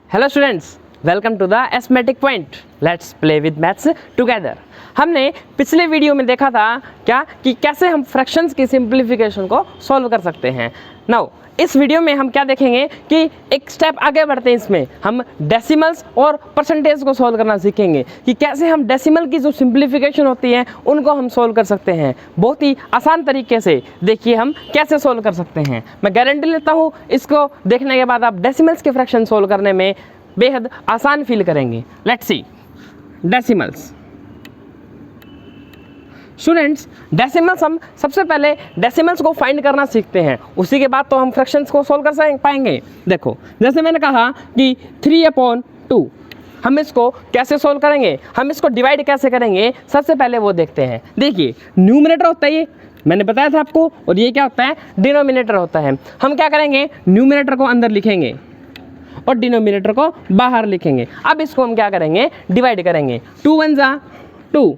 Hello students, welcome to the aesthetic point. Let's play with maths together. हमने पिछले video में देखा था कि कैसे हम फ्रैक्शंस की सिंप्लीफिकेशन को सॉल्व कर सकते हैं। नाउ इस वीडियो में हम क्या देखेंगे कि एक स्टेप आगे बढ़ते हैं, इसमें हम डेसिमल्स और परसेंटेज को सॉल्व करना सीखेंगे कि कैसे हम डेसिमल की जो सिंप्लीफिकेशन होती है उनको हम सॉल्व कर सकते हैं बहुत ही आसान तरीके से। देखिए हम कैसे सॉल्व कर सकते हैं। मैं गारंटी लेता हूँ इसको देखने के बाद आप डेसिमल्स के फ्रैक्शन सॉल्व करने में बेहद आसान फील करेंगे। Let's see decimals. Students, decimals हम सबसे पहले डेसिमल्स को फाइंड करना सीखते हैं, उसी के बाद तो हम फ्रैक्शंस को सॉल्व कर पाएंगे। देखो जैसे मैंने कहा कि 3/2 हम इसको कैसे सॉल्व करेंगे, हम इसको डिवाइड कैसे करेंगे, सबसे पहले वो देखते हैं। देखिए न्यूमरेटर होता है ये, मैंने बताया था आपको, और ये क्या होता है, डिनोमिनेटर होता है। हम क्या करेंगे, न्यूमरेटर को अंदर लिखेंगे और डिनोमिनेटर को बाहर लिखेंगे। अब इसको हम क्या करेंगे, डिवाइड करेंगे। 2 1 जा 2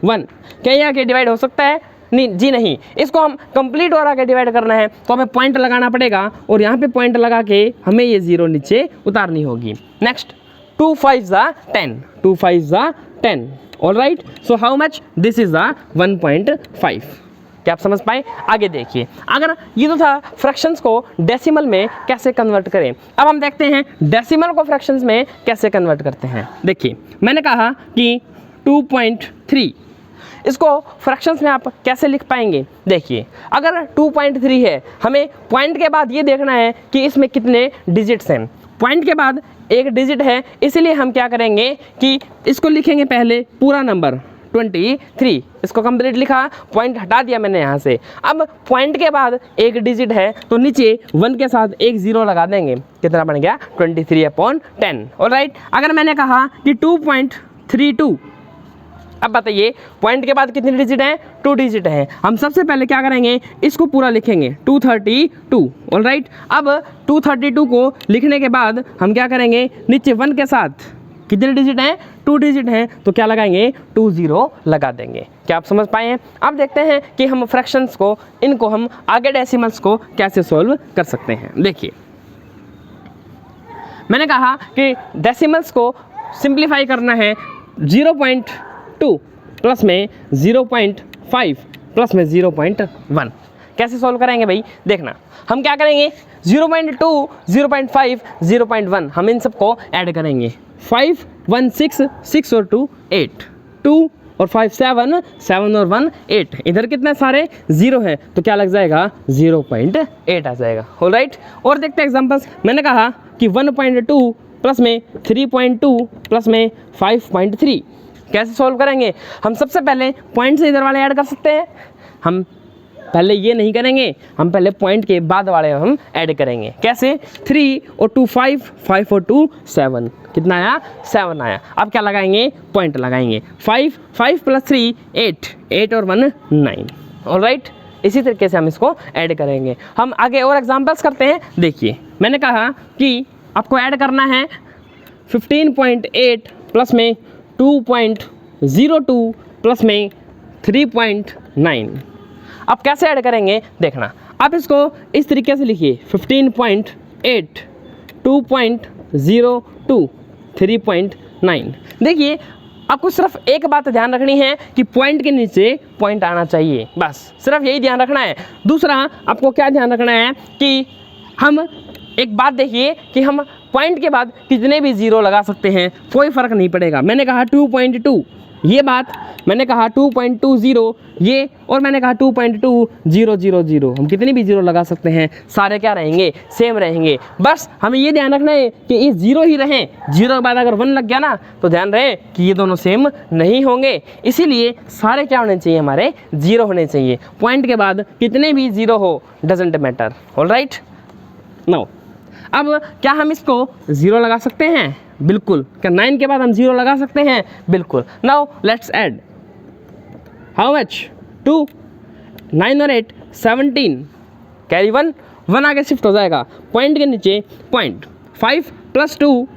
1। क्या ये आगे डिवाइड हो सकता है? नहीं जी नहीं। इसको हम कंप्लीट और आगे डिवाइड करना है तो हमें पॉइंट लगाना पड़ेगा, और यहाँ पे पॉइंट लगा के हमें ये 0 नीचे उतारनी होगी। नेक्स्ट 2 5 जा 10 2 5 जा 10। Alright, so how much, this is the 1.5। क्या आप समझ पाए? आगे देखिए, अगर ये तो था फ्रैक्शंस को डेसिमल में कैसे कन्वर्ट करें, अब हम देखते हैं डेसिमल को फ्रैक्शंस में कैसे कन्वर्ट करते हैं। देखिए मैंने कहा कि 2.3, इसको फ्रैक्शंस में आप कैसे लिख पाएंगे। देखिए अगर 2.3 है, हमें पॉइंट के बाद ये देखना है कि इसमें कितने डिजिट्स हैं। पॉइंट के बाद एक डिजिट है, इसलिए हम क्या करेंगे कि इसको लिखेंगे पहले पूरा नंबर 23। इसको कंप्लीट लिखा, पॉइंट हटा दिया मैंने यहाँ से। अब पॉइंट के बाद एक डिजिट है तो नीचे 1 के साथ एक 0 लगा देंगे। कितना बन गया, 23/10। ऑलराइट, अगर मैंने कहा कि 2.32, अब बताइए पॉइंट के बाद कितने डिजिट हैं, 2 डिजिट हैं। हम सबसे पहले क्या करेंगे, इसको पूरा लिखेंगे 232। ऑलराइट, अब 232 को लिखने के बाद हम क्या करेंगे, नीचे 1 के साथ कितने डिजिट हैं, 2 डिजिट हैं, तो क्या लगाएंगे, 2 0 लगा देंगे। क्या आप समझ पाए हैं? अब देखते हैं कि हम फ्रैक्शंस को, इनको हम आगे डेसिमल्स को कैसे सॉल्व कर सकते हैं। देखिए मैंने कहा कि डेसिमल्स को सिंप्लीफाई करना है 0.2 प्लस में 0.5 प्लस में 0.1। कैसे सॉल्व करेंगे भाई, देखना। हम क्या करेंगे, 0.2 0.5 0.1 हम इन सबको ऐड करेंगे। 5 1 6 6 और 2 8, 2 और 5 7 7 और 1 8। इधर कितने सारे 0 है तो क्या लग जाएगा, 0.8 आ जाएगा। ऑलराइट, और देखते हैं एग्जांपल्स। मैंने कहा कि 1.2 प्लस में 3.2 प्लस में 5.3। कैसे सॉल्व करेंगे, हम सबसे पहले पॉइंट से इधर वाले ऐड कर सकते हैं। हम पहले ये नहीं करेंगे, हम पहले पॉइंट के बाद वाले हम ऐड करेंगे। कैसे, 3 और 2 5 5 और 2 7। कितना आया, 7 आया। अब क्या लगाएंगे, पॉइंट लगाएंगे। 5 5 प्लस 3 8 8 और 1 9। ऑलराइट, इसी तरीके से हम इसको ऐड करेंगे। हम आगे और एग्जांपल्स करते हैं। देखिए मैंने कहा कि आपको ऐड करना है 15.8 प्लस में 2.02 प्लस में 3.9। अब कैसे ऐड करेंगे, देखना। आप इसको इस तरीके से लिखिए, 15.8 2.02 3.9। देखिए आपको सिर्फ एक बात ध्यान रखनी है कि पॉइंट के नीचे पॉइंट आना चाहिए, बस सिर्फ यही ध्यान रखना है। दूसरा आपको क्या ध्यान रखना है कि हम एक बात देखिए कि हम पॉइंट के बाद कितने भी 0 लगा सकते हैं, कोई फ़र्क नहीं पड़ेगा। मैंने कहा 2.2, ये बात मैंने कहा 2.20 ये, और मैंने कहा 2.2000। हम कितनी भी 0 लगा सकते हैं, सारे क्या रहेंगे, सेम रहेंगे। बस हमें ये ध्यान रखना है कि ये 0 ही रहें। 0 के बाद अगर 1 लग गया ना तो ध्यान रहे कि ये दोनों सेम नहीं होंगे, इसीलिए सारे क्या होने चाहिए, हमारे 0 होने चाहिए। पॉइंट के बाद कितने भी 0 हो, डजेंट मैटर। ऑलराइट, नाउ अब क्या हम इसको 0 लगा सकते हैं? बिल्कुल। क्या 9 के बाद हम 0 लगा सकते हैं? बिल्कुल। Now let's add, how much, 2 9 और 8 17। कैरी 1 आगे शिफ्ट हो जाएगा, पॉइंट के नीचे point. 5 plus 2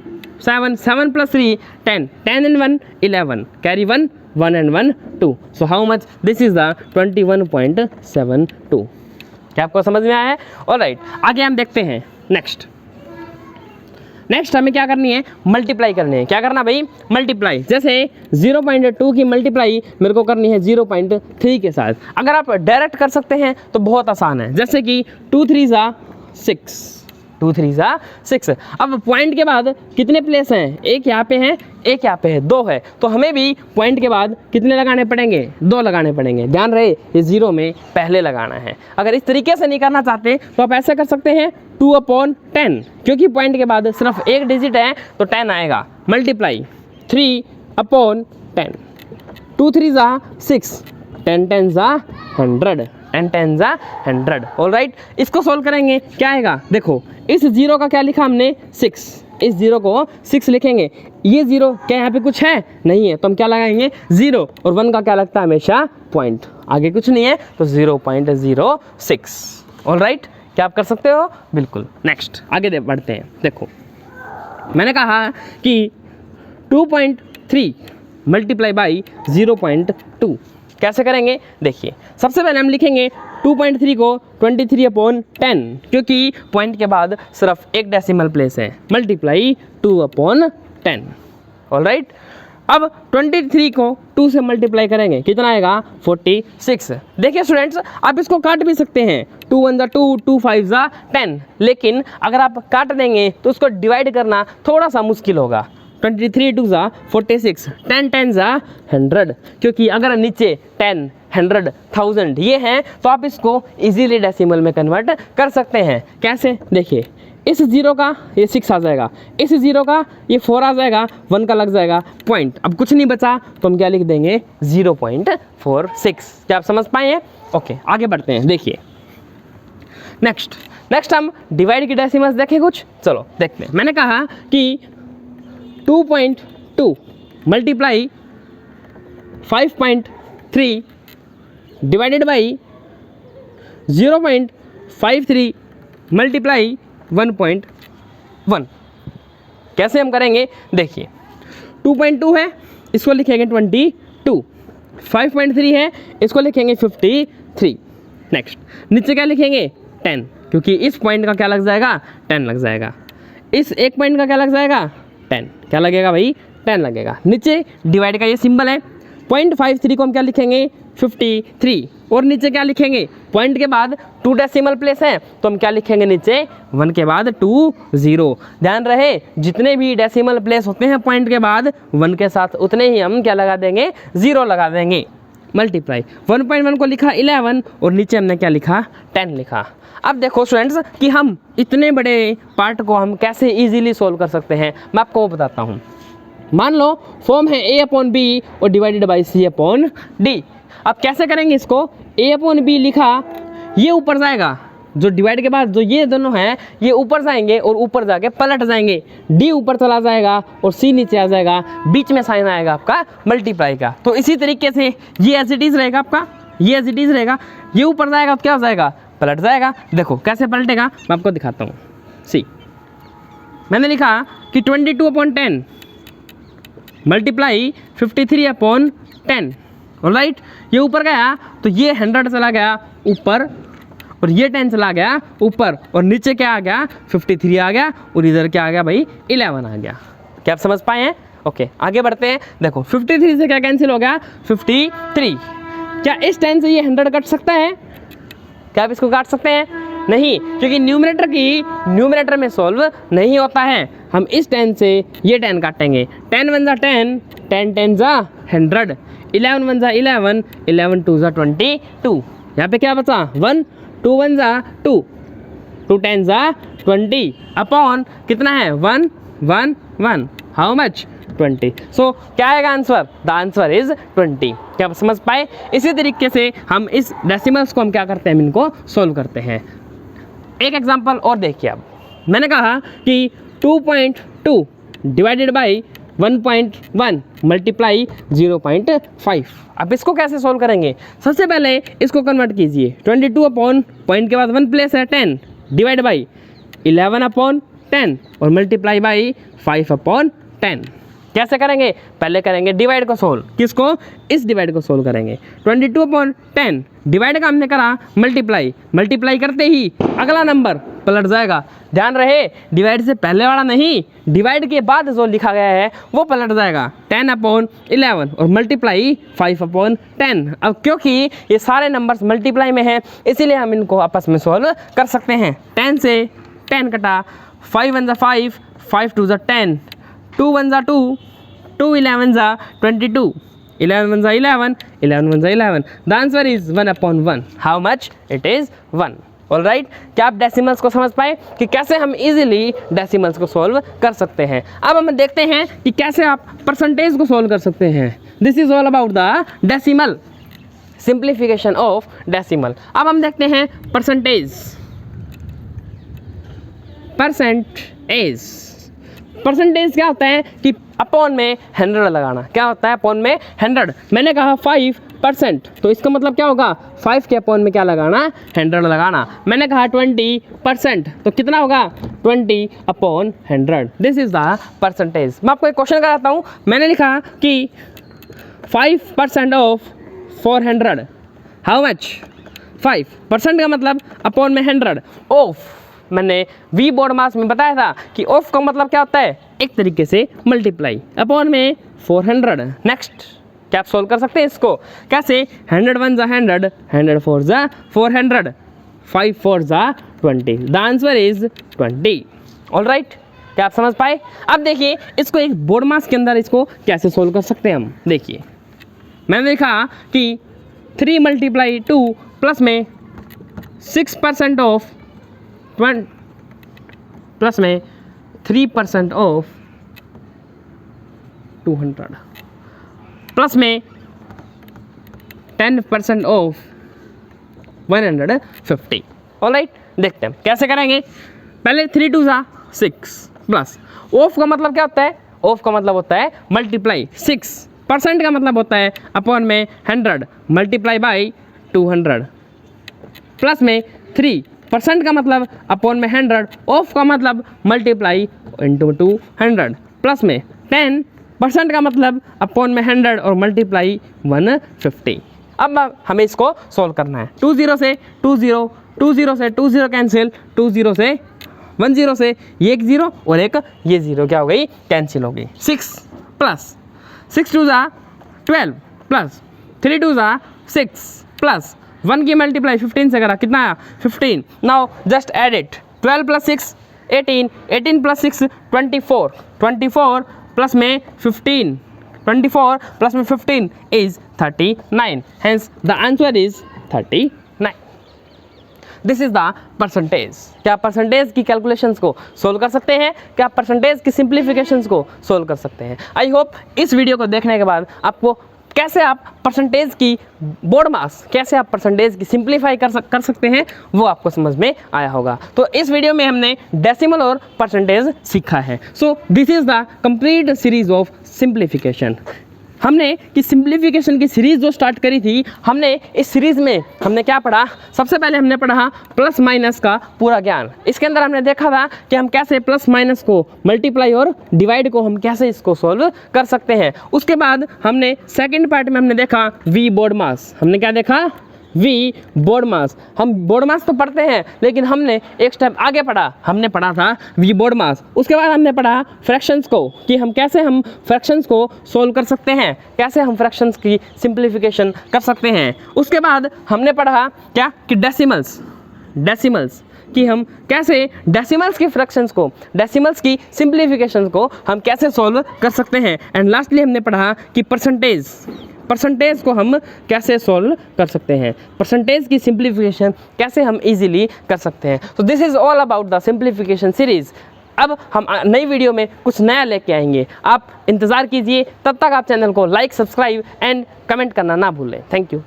7 7 plus 3 10 10 and 1 11। Carry 1 and 1 2। So how much, this is the 21.72। क्या आपको समझ में आया है? ऑलराइट, आगे हम देखते हैं। नेक्स्ट हमें क्या करनी है, मल्टीप्लाई करनी है। क्या करना भाई, मल्टीप्लाई। जैसे 0.2 की मल्टीप्लाई मेरे को करनी है 0.3 के साथ। अगर आप डायरेक्ट कर सकते हैं तो बहुत आसान है, जैसे कि 2 3 ज़ा 6, 2 3 ज़ा 6। अब पॉइंट के बाद कितने प्लेस हैं, एक यहाँ पे हैं, एक यहाँ पे है, 2 है, तो हमें भी पॉइंट के बाद कितने लगाने पड़ेंगे, 2 लगाने पड़ेंगे। ध्यान रहे ये 0 में पहले लगाना है। अगर इस तरीके से नहीं करना चाहते तो आप ऐसे कर सकते हैं 2/10, क्योंकि पॉइंट के बाद सिर्फ एक डिजिट है तो 10 आएगा। मल्टीप्लाई 3/10, 2 3 ज़ा 6, 10 10 ज़ा 100, 10 10 ज़ा 100। ऑलराइट, इसको सोल्व करेंगे, क्या आएगा, देखो इस 0 का क्या लिखा हमने 6, इस 0 को 6 लिखेंगे। ये 0 क्या यहाँ पे कुछ है, नहीं है, तो हम क्या लगाएंगे 0, और 1 का क्या लगता है हमेशा पॉइंट, आगे कुछ नहीं है तो 0.06। ऑलराइट, क्या आप कर सकते हो, बिल्कुल। नेक्स्ट आगे बढ़ते हैं। देखो मैंने कहा कि 2.3 मल्टीप्लाई बाई 0.2 कैसे करेंगे, देखिए सबसे पहले हम लिखेंगे 2.3 को 23/10, क्योंकि पॉइंट के बाद सिर्फ एक डेसिमल प्लेस है। मल्टीप्लाई 2/10। ऑलराइट, अब 23 को 2 से मल्टीप्लाई करेंगे, कितना आएगा 46। देखिए स्टूडेंट्स, आप इसको काट भी सकते हैं, 2 1 ज़ा 2, 2 5 ज़ा 10, लेकिन अगर आप काट देंगे तो उसको डिवाइड करना थोड़ा सा मुश्किल होगा। 23 2 ज़ा 46, 10 10 ज़ा 100, क्योंकि अगर नीचे 10 100 1000 ये हैं तो आप इसको इजीली डेसिमल में कन्वर्ट कर सकते हैं। कैसे, देखिए इस 0 का ये 6 आ जाएगा, इस 0 का ये 4 आ जाएगा, 1 का लग जाएगा पॉइंट। अब कुछ नहीं बचा तो हम क्या लिख देंगे 0.46। क्या आप समझ पाए हैं? ओके, आगे बढ़ते हैं। देखिए नेक्स्ट हम डिवाइड की डेसिमल्स देखें कुछ, चलो देखते हैं। मैंने कहा कि 2.2 मल्टीप्लाई 5.3 डिवाइडेड बाई 0.53 मल्टीप्लाई 1.1। कैसे हम करेंगे, देखिए 2.2 है, इसको लिखेंगे 22, 5.3 है, इसको लिखेंगे 53। नेक्स्ट नीचे क्या लिखेंगे 10, क्योंकि इस पॉइंट का क्या लग जाएगा 10 लग जाएगा, इस एक पॉइंट का क्या लग जाएगा 10, क्या लगेगा भाई 10 लगेगा। नीचे डिवाइड का ये सिंबल है, 0.53 को हम क्या लिखेंगे 53, और नीचे क्या लिखेंगे, पॉइंट के बाद 2 डेसिमल प्लेस है तो हम क्या लिखेंगे नीचे 1 के बाद 2 0। ध्यान रहे जितने भी डेसिमल प्लेस होते हैं पॉइंट के बाद 1 के साथ उतने ही हम क्या लगा देंगे 0 लगा देंगे। मल्टीप्लाई 1.1 को लिखा 11, और नीचे हमने क्या लिखा 10 लिखा। अब देखो स्टूडेंट्स कि हम इतने बड़े पार्ट को हम कैसे इजीली सोल्व कर सकते हैं, मैं आपको वो बताता हूँ। मान लो फॉर्म है a/b और डिवाइडेड बाई c/d। अब कैसे करेंगे इसको, a/b लिखा, ये ऊपर जाएगा, जो डिवाइड के बाद जो ये दोनों हैं ये ऊपर जाएंगे और ऊपर जाके पलट जाएंगे, d ऊपर चला जाएगा और c नीचे आ जाएगा, बीच में साइन आएगा आपका मल्टीप्लाई का। तो इसी तरीके से ये एज इट इज़ रहेगा आपका, ये एज इट इज़ रहेगा, ये ऊपर जाएगा तो क्या हो जाएगा पलट जाएगा। देखो कैसे पलटेगा मैं आपको दिखाता हूँ। सी मैंने लिखा कि 22/10 मल्टीप्लाई 53/10। ऑलराइट, ये ऊपर गया तो ये 100 चला गया ऊपर, और ये 10 चला गया ऊपर, और नीचे क्या आ गया 53 आ गया, और इधर क्या आ गया भाई 11 आ गया। क्या आप समझ पाए हैं? ओके, आगे बढ़ते हैं। देखो 53 से क्या कैंसिल हो गया 53। क्या इस 10 से ये 100 कट सकता है? क्या आप इसको काट सकते हैं? नहीं, क्योंकि न्यूमरेटर में सॉल्व नहीं होता है। हम इस 10 से ये 10 काटेंगे, 10 1 ज़ा 10, 10 10 ज़ा 100, 11 1 ज़ा 11, 11 2 ज़ा 22। यहाँ पे क्या बचा 1, 2 1 ज़ा 2, 2 10 ज़ा 20 अपॉन कितना है 1 1 1, हाउ मच 20। सो क्या आएगा आंसर, द आंसर इज 20। क्या आप समझ पाए? इसी तरीके से हम इस डेसिमल्स को हम क्या करते हैं, इनको सोल्व करते हैं। एक एग्जांपल और देखिए। अब मैंने कहा कि 2.2 डिवाइडेड बाई 1.1 मल्टीप्लाई 0.5। अब इसको कैसे सोल्व करेंगे? सबसे पहले इसको कन्वर्ट कीजिए, 22 अपॉन पॉइंट के बाद 1 प्लेस है 10 डिवाइड बाई 11 अपॉन 10 और मल्टीप्लाई बाई 5/10। कैसे करेंगे? पहले करेंगे डिवाइड को सोल्व। किसको? इस डिवाइड को सोल्व करेंगे। 22/10 डिवाइड का हमने करा मल्टीप्लाई, मल्टीप्लाई करते ही अगला नंबर पलट जाएगा। ध्यान रहे डिवाइड से पहले वाला नहीं, डिवाइड के बाद जो लिखा गया है वो पलट जाएगा। 10/11 और मल्टीप्लाई 5/10। अब क्योंकि ये सारे नंबर्स मल्टीप्लाई में हैं इसीलिए हम इनको आपस में सॉल्व कर सकते हैं। 10 से 10 कटा, 5 1 5, 5 2 10, 2 1 2, 2 11 22, 11 1 11, 11 1 11। The answer is 1/1। How much? It is 1। All right, क्या आप डेसिमल्स को समझ पाए कि कैसे हम इजीली डेसिमल्स को सॉल्व कर सकते हैं। अब हम देखते हैं कि कैसे आप परसेंटेज को सॉल्व कर सकते हैं। This is all about the decimal, simplification of decimal. अब हम देखते हैं परसेंटेज। परसेंटेज क्या होता है कि अपॉन में 100 लगाना। क्या होता है अपॉन में 100? मैंने कहा 5%, तो इसका मतलब क्या होगा? 5 के अपॉन में क्या लगाना? 100 लगाना। मैंने कहा 20%, तो कितना होगा? 20/100। This is the percentage. मैं आपको एक क्वेश्चन कराता हूँ। मैंने लिखा कि 5% ऑफ 400, हाउ मच? 5% का मतलब अपॉन में 100 ऑफ। मैंने वी बोर्ड मास में बताया था कि ऑफ का मतलब क्या होता है? एक तरीके से मल्टीप्लाई अपॉन में 400। नेक्स्ट, क्या आप सोल्व कर सकते हैं इसको? कैसे? 100 1 100, 100 4 400, 5 4 20। The answer is 20। All right, क्या आप समझ पाए? अब देखिए इसको एक बोर्ड मास के अंदर इसको कैसे सोल्व कर सकते हैं हम। देखिए मैंने देखा कि 3 × 2 प्लस में 6% ऑफ प्लस में 3% ऑफ 200 प्लस में 10% ऑफ 150। ऑलराइट, देखते हैं कैसे करेंगे। पहले 3 2 6 प्लस ऑफ का मतलब क्या होता है? ऑफ का मतलब होता है मल्टीप्लाई। 6% का मतलब होता है अपॉन में 100 मल्टीप्लाई बाई 200 प्लस में 3% का मतलब अपॉन में 100, ऑफ का मतलब मल्टीप्लाई इंटू 200 प्लस में 10% का मतलब अपॉन में 100 और मल्टीप्लाई 150। अब हमें इसको सॉल्व करना है। 20 से 20, 20 से 20 कैंसिल, 20 से 10 से ये एक 0 और एक ये 0 क्या हो गई? कैंसिल हो गई। 6 प्लस 6 2 12 प्लस 3 2 6 प्लस 1 की मल्टीप्लाई 15 से करा, कितना आया? 15। Now just add it. 12 + 6 18, 18 + 6 24, 24 plus में 15, 24 प्लस में 15 is 39। Hence the answer is 39। This is the percentage. क्या परसेंटेज की कैलकुलेशंस को सोल्व कर सकते हैं? क्या परसेंटेज की सिंप्लीफिकेशंस को सोल्व कर सकते हैं? आई होप इस वीडियो को देखने के बाद आपको कैसे आप परसेंटेज की बोर्ड मास, कैसे आप परसेंटेज की सिंप्लीफाई कर सकते हैं वो आपको समझ में आया होगा। तो इस वीडियो में हमने डेसिमल और परसेंटेज सीखा है। So this is the complete series of simplification. हमने कि सिंप्लीफिकेशन की सीरीज़ जो स्टार्ट करी थी, हमने इस सीरीज़ में हमने क्या पढ़ा? सबसे पहले हमने पढ़ा प्लस माइनस का पूरा ज्ञान। इसके अंदर हमने देखा था कि हम कैसे प्लस माइनस को मल्टीप्लाई और डिवाइड को हम कैसे इसको सॉल्व कर सकते हैं। उसके बाद हमने सेकंड पार्ट में हमने देखा वी बोर्ड मास। हमने क्या देखा? वी बोर्ड मास। हम बोर्ड मास तो पढ़ते हैं लेकिन हमने एक स्टेप आगे पढ़ा, हमने पढ़ा था वी बोर्ड मास। उसके बाद हमने पढ़ा फ्रैक्शंस को, कि हम कैसे हम फ्रैक्शंस को सोल्व कर सकते हैं, कैसे हम फ्रैक्शंस की सिंप्लीफिकेशन कर सकते हैं। उसके बाद हमने पढ़ा क्या? कि डेसिमल्स कि हम कैसे डेसिमल्स की फ्रैक्शंस को, डेसिमल्स की सिंप्लीफिकेशन को हम कैसे सोल्व कर सकते हैं। एंड लास्टली हमने पढ़ा कि परसेंटेज को हम कैसे सोल्व कर सकते हैं, परसेंटेज की सिंप्लीफिकेशन कैसे हम इजीली कर सकते हैं। तो this is all about the simplification series. अब हम नई वीडियो में कुछ नया लेके आएंगे, आप इंतज़ार कीजिए। तब तक आप चैनल को लाइक, सब्सक्राइब एंड कमेंट करना ना भूलें। Thank you.